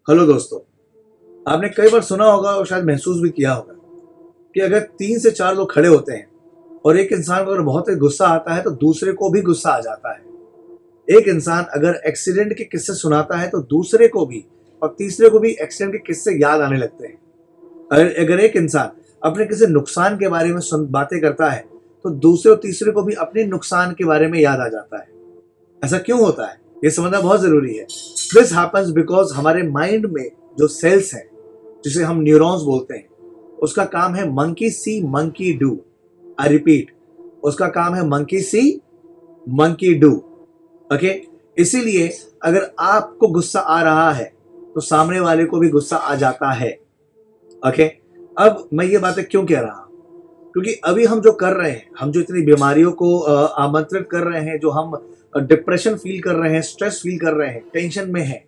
Hello दोस्तों, आपने कई बार सुना होगा और शायद महसूस भी किया होगा कि अगर 3 से 4 लोग खड़े होते हैं और एक इंसान को अगर बहुत ही गुस्सा आता है तो दूसरे को भी गुस्सा आ जाता है। एक इंसान अगर एक्सीडेंट के किस्से सुनाता है तो दूसरे को भी और तीसरे को भी एक्सीडेंट के किस्से याद आने लगते हैं। अगर एक इंसान अपने किसी नुकसान के बारे में बातें करता है तो दूसरे और तीसरे को भी अपने नुकसान के बारे में याद आ जाता है। ऐसा क्यों होता है, ये समझना बहुत जरूरी है। दिस हैपन्स बिकॉज हमारे माइंड में जो सेल्स हैं, जिसे हम न्यूरॉन्स बोलते हैं, उसका काम है monkey see monkey do. I repeat, उसका काम है monkey see monkey do. Okay, इसीलिए अगर आपको गुस्सा आ रहा है तो सामने वाले को भी गुस्सा आ जाता है। ओके, अब मैं ये बातें क्यों कह रहा हूं, क्योंकि अभी हम जो कर रहे हैं, हम जो इतनी बीमारियों को आमंत्रित कर रहे हैं, जो हम डिप्रेशन फील कर रहे हैं, स्ट्रेस फील कर रहे हैं, टेंशन में हैं,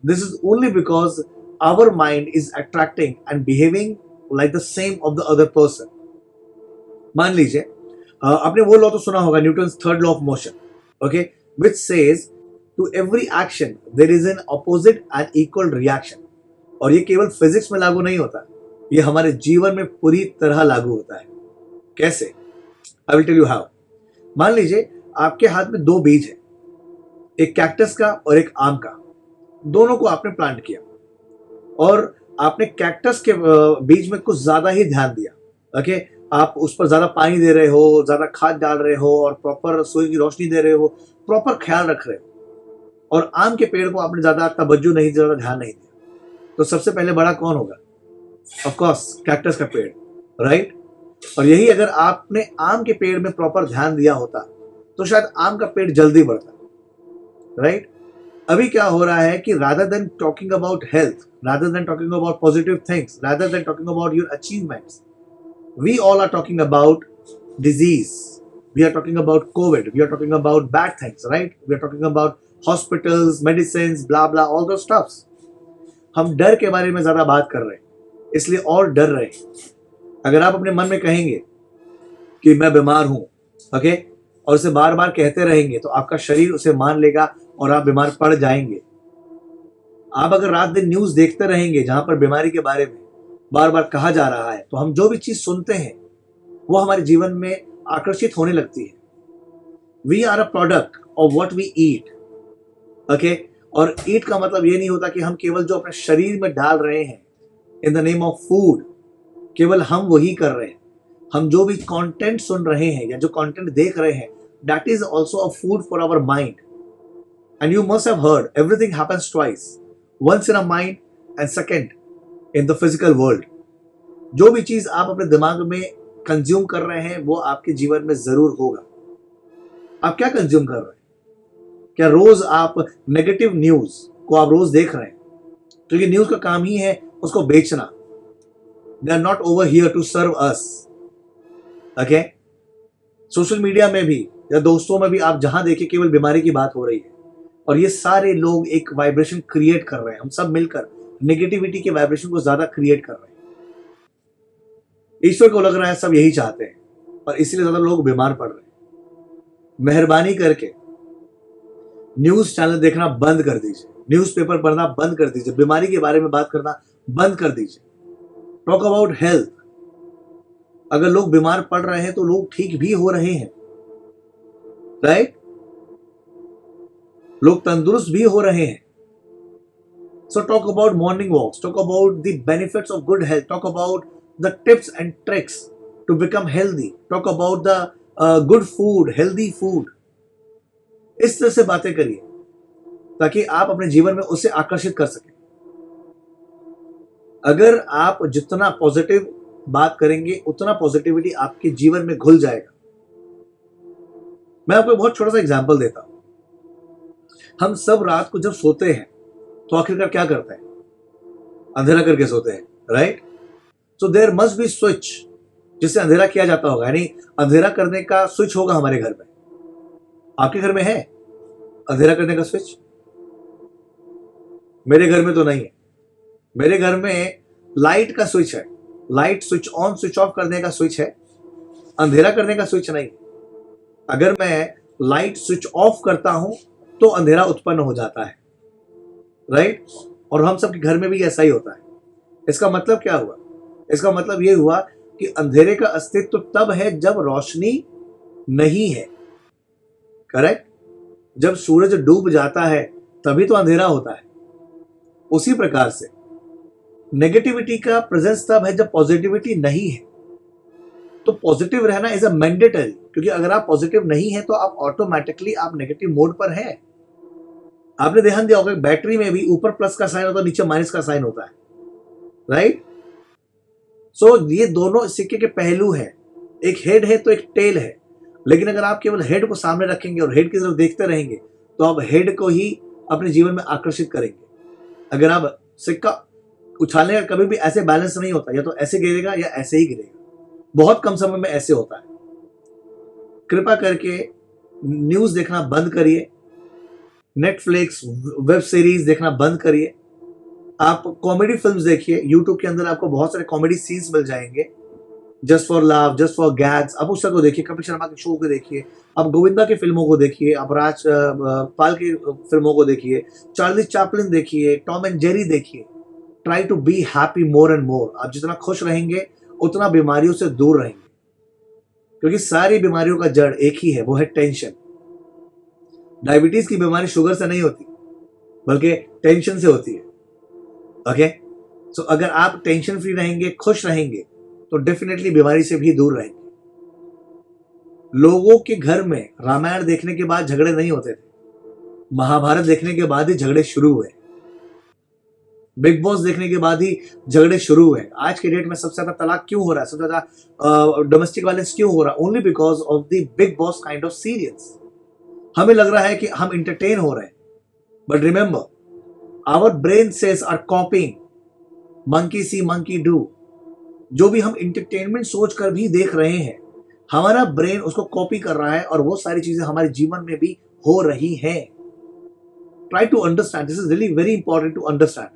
this is only because our mind is attracting and behaving like the same of the other person. मान लीजिए आपने वो लॉ तो सुना होगा, Newton's third law of motion, okay, which says to every action there is an opposite and equal reaction. और ये केवल फिजिक्स में लागू नहीं होता, ये हमारे जीवन में पूरी तरह लागू होता है। कैसे? I will tell you how. मान लीजिए आपके हाथ में 2 बीज है, एक कैक्टस का और एक आम का। दोनों को आपने प्लांट किया और आपने कैक्टस के बीज में कुछ ज्यादा ही ध्यान दिया। ओके, आप उस पर ज्यादा पानी दे रहे हो, ज्यादा खाद डाल रहे हो और प्रॉपर सूरज की रोशनी दे रहे हो, प्रॉपर ख्याल रख रहे हो। और आम के पेड़ को आपने ज्यादा तवज्जो नहीं, ज्यादा ध्यान नहीं दिया, तो सबसे पहले बड़ा कौन होगा? ऑफ कोर्स कैक्टस का पेड़, राइट? और यही अगर आपने आम के पेड़ में प्रॉपर ध्यान दिया होता तो शायद आम का पेड़ जल्दी बढ़ता, राइट? अभी क्या हो रहा है कि rather than talking about health, rather than talking about positive things, rather than talking about your achievements, we all are talking about disease. We are talking about COVID. We are talking about bad things, right? We are talking about hospitals, medicines, blah blah, all those stuffs. हम डर के बारे में ज्यादा बात कर रहे हैं, इसलिए और डर रहे हैं। अगर आप अपने मन में कहेंगे कि मैं बीमार हूं, ओके, और उसे बार बार कहते रहेंगे तो आपका शरीर उसे मान लेगा और आप बीमार पड़ जाएंगे। आप अगर रात दिन न्यूज देखते रहेंगे जहां पर बीमारी के बारे में बार बार कहा जा रहा है, तो हम जो भी चीज सुनते हैं वो हमारे जीवन में आकर्षित होने लगती है। We are a product of what we eat, okay. और ईट का मतलब ये नहीं होता कि हम केवल जो अपने शरीर में डाल रहे हैं in the name of food, केवल हम वही कर रहे हैं। हम जो भी कंटेंट सुन रहे हैं या जो कंटेंट देख रहे हैं, that is also a food for our mind. And you must have heard everything happens twice, once in a mind and second in the physical world. जो भी चीज आप अपने दिमाग में कंज्यूम कर रहे हैं वो आपके जीवन में जरूर होगा। आप क्या कंज्यूम कर रहे हैं? क्या रोज आप नेगेटिव न्यूज को आप रोज देख रहे हैं? क्योंकि न्यूज का काम ही है उसको बेचना। They are not over here to serve us, okay. Social media में भी या दोस्तों में भी आप जहां देखें केवल बीमारी की बात हो रही है, और ये सारे लोग एक वाइब्रेशन क्रिएट कर रहे हैं। हम सब मिलकर नेगेटिविटी के वाइब्रेशन को ज्यादा क्रिएट कर रहे हैं। ईश्वर को लग रहा है सब यही चाहते हैं और इसीलिए ज्यादा लोग बीमार पड़ रहे हैं। मेहरबानी करके न्यूज चैनल देखना बंद कर दीजिए, न्यूज़पेपर पढ़ना बंद कर दीजिए, बीमारी के बारे में बात करना बंद कर दीजिए। Talk about health. अगर लोग बीमार पड़ रहे हैं तो लोग ठीक भी हो रहे हैं, राइट? लोग तंदुरुस्त भी हो रहे हैं। So talk about morning walks, talk about the benefits of good health, talk about the tips and tricks to become healthy, talk about the good food, healthy food. इस तरह से बातें करिए ताकि आप अपने जीवन में उसे आकर्षित कर सकें। अगर आप जितना पॉजिटिव बात करेंगे उतना पॉजिटिविटी आपके जीवन में घुल जाएगा। मैं आपको बहुत छोटा सा एग्जांपल देता हूं। हम सब रात को जब सोते हैं तो आखिरकार क्या करते हैं? अंधेरा करके सोते हैं, right? So there must be switch जिससे अंधेरा किया जाता होगा, यानी अंधेरा करने का स्विच होगा हमारे घर में। आपके घर में है अंधेरा करने का स्विच? मेरे घर में तो नहीं है। मेरे घर में लाइट का स्विच है, light switch on switch off करने का स्विच है, अंधेरा करने का स्विच नहीं। अगर मैं लाइट स्विच ऑफ करता हूं तो अंधेरा उत्पन्न हो जाता है, राइट? और हम सबके घर में भी ऐसा ही होता है। इसका मतलब क्या हुआ? इसका मतलब ये हुआ कि अंधेरे का अस्तित्व तब है जब रोशनी नहीं है। करेक्ट? जब सूरज डूब जाता है तभी तो अंधेरा होता है। उसी प्रकार से नेगेटिविटी का प्रेजेंस तब है जब पॉजिटिविटी नहीं है। तो पॉजिटिव रहना इज अ मैंडेटरी, क्योंकि अगर आप पॉजिटिव नहीं है तो आप ऑटोमेटिकली आप नेगेटिव मोड पर हैं। आपने ध्यान दिया होगा बैटरी में भी ऊपर प्लस का साइन होता है, नीचे माइनस का साइन होता है, राइट? सो ये दोनों सिक्के के पहलू हैं, एक हेड है तो एक टेल है। लेकिन अगर आप केवल हेड को सामने रखेंगे और हेड की तरफ देखते रहेंगे तो आप हेड को ही अपने जीवन में आकर्षित करेंगे। अगर आप सिक्का उछालने का कभी भी ऐसे बैलेंस नहीं होता, या तो ऐसे गिरेगा या ऐसे ही गिरेगा। बहुत कम समय में ऐसे होता है। कृपा करके न्यूज देखना बंद करिए, नेटफ्लिक्स वेब सीरीज देखना बंद करिए। आप कॉमेडी फिल्म्स देखिए, यूट्यूब के अंदर आपको बहुत सारे कॉमेडी सीन्स मिल जाएंगे, just for love, just for gags. आप उस को देखिए, कपिल शर्मा के शो को देखिए, आप गोविंदा की फिल्मों को देखिए, आप राज पाल की फिल्मों को देखिए, चार्ली चैपलिन देखिए, टॉम एंड जेरी देखिए। Try to be happy more and more. आप जितना खुश रहेंगे उतना बीमारियों से दूर रहेंगे, क्योंकि सारी बीमारियों का जड़ एक ही है, वो है टेंशन। डायबिटीज की बीमारी शुगर से नहीं होती बल्कि टेंशन से होती है। ओके, सो अगर आप टेंशन फ्री रहेंगे, खुश रहेंगे, तो डेफिनेटली बीमारी से भी दूर रहेंगे। लोगों के घर में रामायण देखने के बाद झगड़े नहीं होते थे, महाभारत देखने के बाद ही झगड़े शुरू हुए, बिग बॉस देखने के बाद ही झगड़े शुरू हुए। आज के डेट में सबसे ज्यादा तलाक क्यों हो रहा है, सबसे ज्यादा डोमेस्टिक वायलेंस क्यों हो रहा है? Only because of the Bigg Boss kind of serials. हमें लग रहा है कि हम इंटरटेन हो रहे हैं, but remember our brain cells are copying monkey see monkey do. जो भी हम इंटरटेनमेंट सोच कर भी देख रहे हैं, हमारा ब्रेन उसको कॉपी कर रहा है और वो सारी चीजें हमारे जीवन में भी हो रही हैं। Try to understand, this is really very important to understand.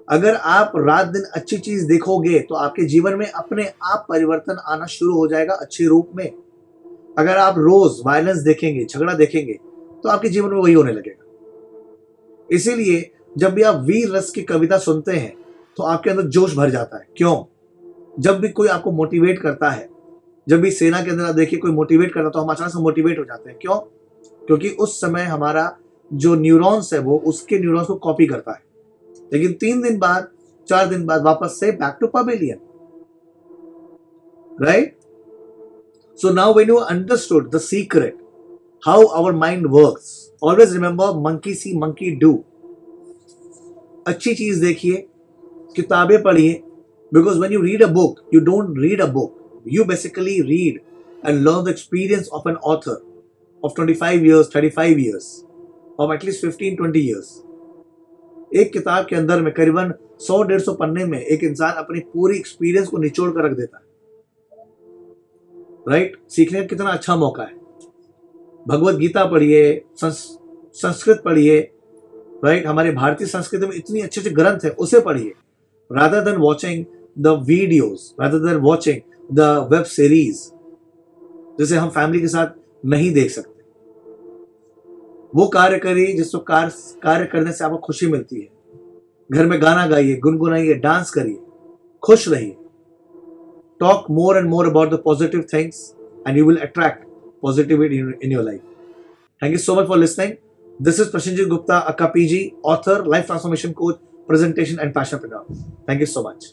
अगर आप रात दिन अच्छी चीज देखोगे तो आपके जीवन में अपने आप परिवर्तन आना शुरू हो जाएगा अच्छे रूप में। अगर आप रोज वायलेंस देखेंगे, झगड़ा देखेंगे, तो आपके जीवन में वही होने लगेगा। इसीलिए जब भी आप वीर रस की कविता सुनते हैं तो आपके अंदर जोश भर जाता है। क्यों? जब भी कोई आपको मोटिवेट करता है, जब भी सेना के अंदर आप देखिए कोई मोटिवेट करता है तो हम अचानक से मोटिवेट हो जाते हैं। क्यों? क्योंकि उस समय हमारा जो न्यूरॉन्स है वो उसके न्यूरॉन्स को कॉपी करता है। लेकिन 3 दिन बाद, 4 दिन बाद वापस से back to pavilion, right? So now when you understood the secret how our mind works, always remember monkey see monkey do. अच्छी चीज देखिए, किताबें पढ़िए, because when you read a book you don't read a book, you basically read and learn the experience of an author of 25 years, 35 years, or at least 15-20 years. एक किताब के अंदर में करीबन 100-150 पन्ने में एक इंसान अपनी पूरी एक्सपीरियंस को निचोड़ कर रख देता है, राइट? सीखने का कितना अच्छा मौका है। भगवत गीता पढ़िए, संस्कृत पढ़िए, राइट? हमारे भारतीय संस्कृति में इतनी अच्छे अच्छे ग्रंथ है, उसे पढ़िए, rather than watching the videos, rather than watching the web series जिसे हम फैमिली के साथ नहीं देख सकते। वो कार्य करिए जिसको कार्य करने से आपको खुशी मिलती है। घर में गाना गाइए, गुनगुनाइए, डांस करिए, खुश रहिए। Talk more and more about the positive things and you will attract positivity in your life. Thank you so much for listening. This is Prasenjit Gupta, aka PG, author, life transformation coach, presentation and passion. Thank you so much.